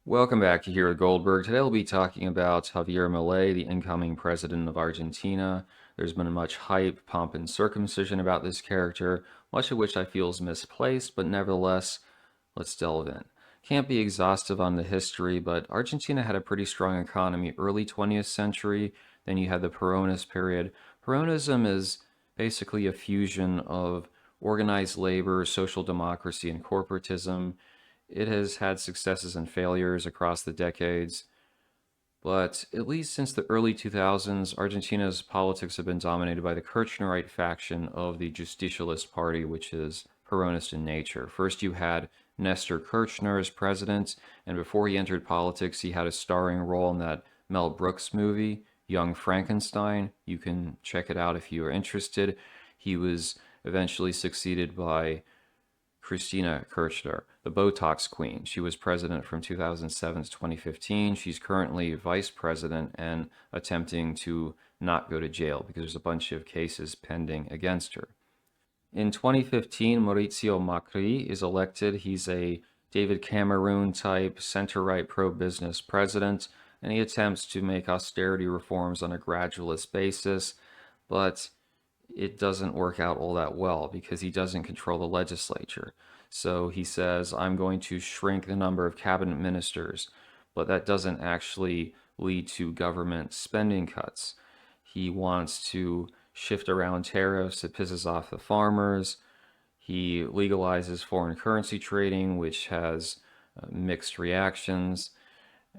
Welcome back here at Goldberg. Today we'll be talking about Javier Milei, the incoming president of Argentina. There's been much hype, pomp, and circumcision about this character, much of which I feel is misplaced, but nevertheless, let's delve in. Can't be exhaustive on the history, but Argentina had a pretty strong economy early 20th century. Then you had the Peronist period. Peronism is basically a fusion of organized labor, social democracy, and corporatism. It has had successes and failures across the decades, but at least since the early 2000s, Argentina's politics have been dominated by the Kirchnerite faction of the Justicialist Party, which is Peronist in nature. First, you had Nestor Kirchner as president, and before he entered politics, he had a starring role in that Mel Brooks movie, Young Frankenstein. You can check it out if you are interested. He was eventually succeeded by Christina Kirchner, the Botox Queen. She was president from 2007 to 2015. She's currently vice president and attempting to not go to jail because there's a bunch of cases pending against her. In 2015, Mauricio Macri is elected. He's a David Cameron type center-right pro-business president, and he attempts to make austerity reforms on a gradualist basis, but it doesn't work out all that well because he doesn't control the legislature. So he says, I'm going to shrink the number of cabinet ministers, but that doesn't actually lead to government spending cuts. He wants to shift around tariffs. It pisses off the farmers. He legalizes foreign currency trading, which has mixed reactions.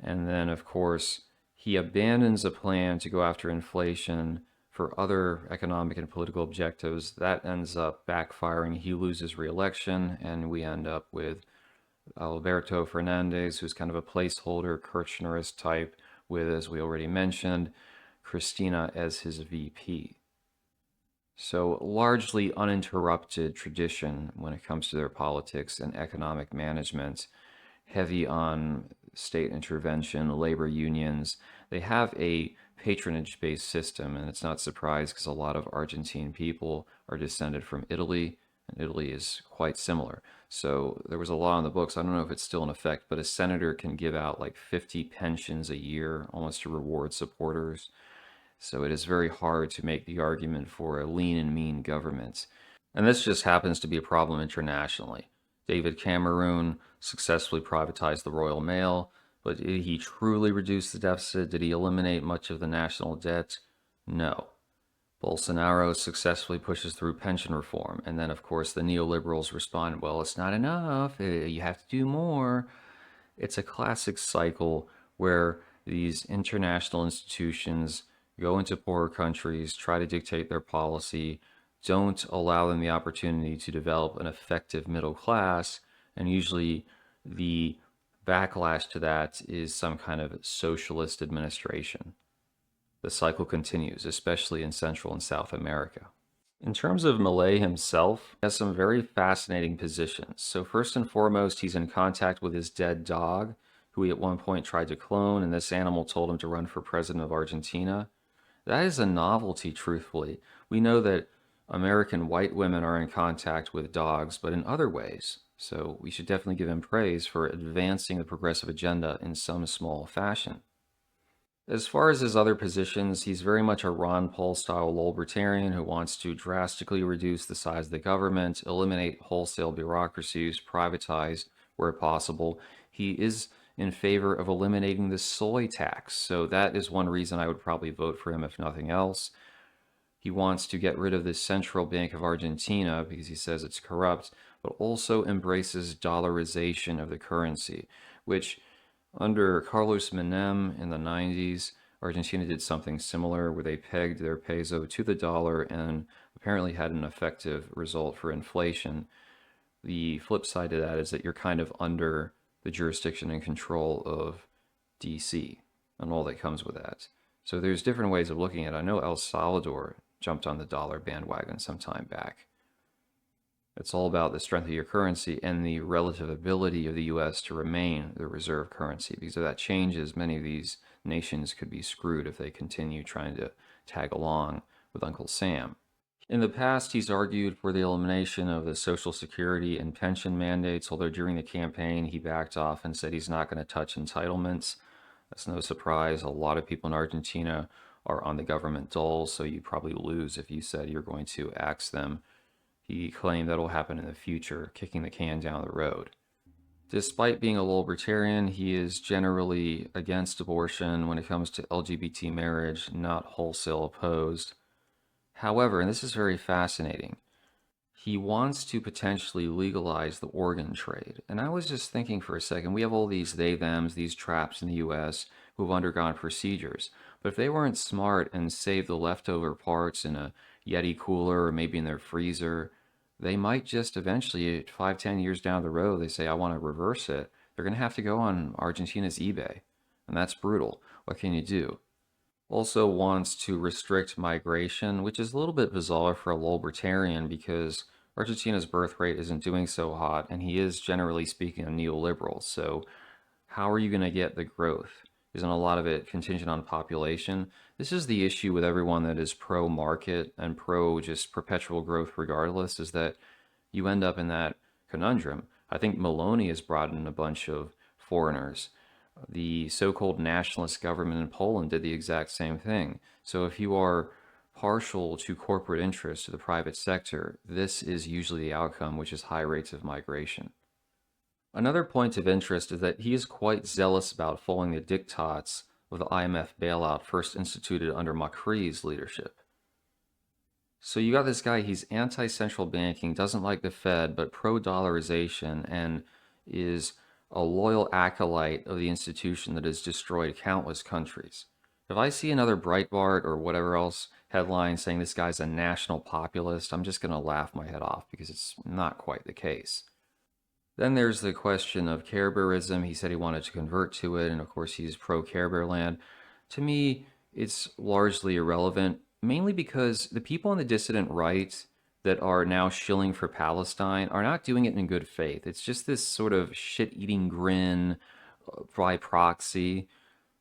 And then, of course, he abandons a plan to go after inflation for other economic and political objectives. That ends up backfiring. He loses re-election, and we end up with Alberto Fernandez, who's kind of a placeholder, Kirchnerist type, with, as we already mentioned, Cristina as his VP. So largely uninterrupted tradition when it comes to their politics and economic management, heavy on state intervention, labor unions. They have a patronage-based system, and it's not surprised because a lot of Argentine people are descended from Italy, and Italy is quite similar. So there was a law in the books, I don't know if it's still in effect, but a senator can give out like 50 pensions a year, almost to reward supporters. So it is very hard to make the argument for a lean and mean government. And this just happens to be a problem internationally. David Cameron successfully privatized the Royal Mail, but did he truly reduce the deficit? Did he eliminate much of the national debt? No. Bolsonaro successfully pushes through pension reform. And then, of course, the neoliberals respond, well, it's not enough. You have to do more. It's a classic cycle where these international institutions go into poorer countries, try to dictate their policy, don't allow them the opportunity to develop an effective middle class, and usually the backlash to that is some kind of socialist administration. The cycle continues, especially in Central and South America. In terms of Milei himself, he has some very fascinating positions. So first and foremost, he's in contact with his dead dog, who he at one point tried to clone, and this animal told him to run for president of Argentina. That is a novelty, truthfully. We know that American white women are in contact with dogs, but in other ways. So we should definitely give him praise for advancing the progressive agenda in some small fashion. As far as his other positions, he's very much a Ron Paul style libertarian who wants to drastically reduce the size of the government, eliminate wholesale bureaucracies, privatize where possible. He is in favor of eliminating the soy tax, so that is one reason I would probably vote for him if nothing else. He wants to get rid of the Central Bank of Argentina because he says it's corrupt, but also embraces dollarization of the currency, which under Carlos Menem in the 90s, Argentina did something similar where they pegged their peso to the dollar and apparently had an effective result for inflation. The flip side to that is that you're kind of under the jurisdiction and control of DC and all that comes with that. So there's different ways of looking at it. I know El Salvador jumped on the dollar bandwagon some time back. It's all about the strength of your currency and the relative ability of the US to remain the reserve currency. Because if that changes, many of these nations could be screwed if they continue trying to tag along with Uncle Sam. In the past, he's argued for the elimination of the Social Security and pension mandates, although during the campaign, he backed off and said he's not going to touch entitlements. That's no surprise. A lot of people in Argentina are on the government dole, so you probably lose if you said you're going to axe them. He claimed that'll happen in the future, kicking the can down the road. Despite being a libertarian, he is generally against abortion when it comes to LGBT marriage, not wholesale opposed. However, and this is very fascinating, he wants to potentially legalize the organ trade. And I was just thinking for a second, we have all these they thems, these traps in the US who've undergone procedures. But if they weren't smart and saved the leftover parts in a Yeti cooler or maybe in their freezer, they might just eventually, 5, 10 years down the road, they say, I want to reverse it. They're going to have to go on Argentina's eBay. And that's brutal. What can you do? Also wants to restrict migration, which is a little bit bizarre for a libertarian because Argentina's birth rate isn't doing so hot, and he is generally speaking a neoliberal. So, how are you going to get the growth? Isn't a lot of it contingent on population? This is the issue with everyone that is pro market and pro just perpetual growth regardless, is that you end up in that conundrum. I think Maloney has brought in a bunch of foreigners. The so-called nationalist government in Poland did the exact same thing. So if you are partial to corporate interests to the private sector, this is usually the outcome, which is high rates of migration. Another point of interest is that he is quite zealous about following the diktats of the IMF bailout first instituted under Macri's leadership. So you got this guy, he's anti-central banking, doesn't like the Fed, but pro-dollarization, and is a loyal acolyte of the institution that has destroyed countless countries. If I see another Breitbart or whatever else headline saying this guy's a national populist, I'm just going to laugh my head off because it's not quite the case. Then there's the question of Care Bearism. He said he wanted to convert to it, and of course he's pro Care Bear land. To me, it's largely irrelevant, mainly because the people on the dissident right that are now shilling for Palestine are not doing it in good faith. It's just this sort of shit-eating grin by proxy.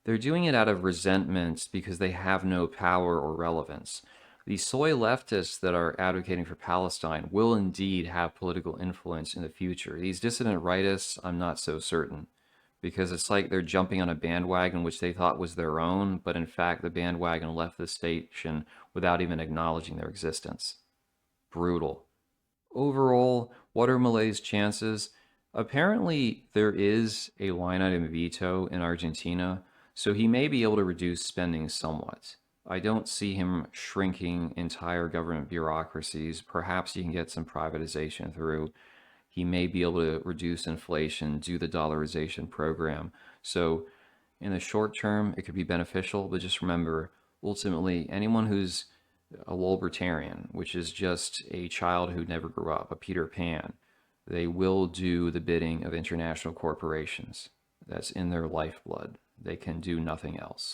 They're doing it out of resentment because they have no power or relevance. The soy leftists that are advocating for Palestine will indeed have political influence in the future. These dissident rightists, I'm not so certain, because it's like they're jumping on a bandwagon which they thought was their own, but in fact the bandwagon left the station without even acknowledging their existence. Brutal. Overall, what are Milei's chances? Apparently, there is a line item veto in Argentina, so he may be able to reduce spending somewhat. I don't see him shrinking entire government bureaucracies. Perhaps he can get some privatization through. He may be able to reduce inflation, do the dollarization program. So, in the short term, it could be beneficial, but just remember ultimately, anyone who's a libertarian, which is just a child who never grew up, a Peter Pan, they will do the bidding of international corporations. That's in their lifeblood. They can do nothing else.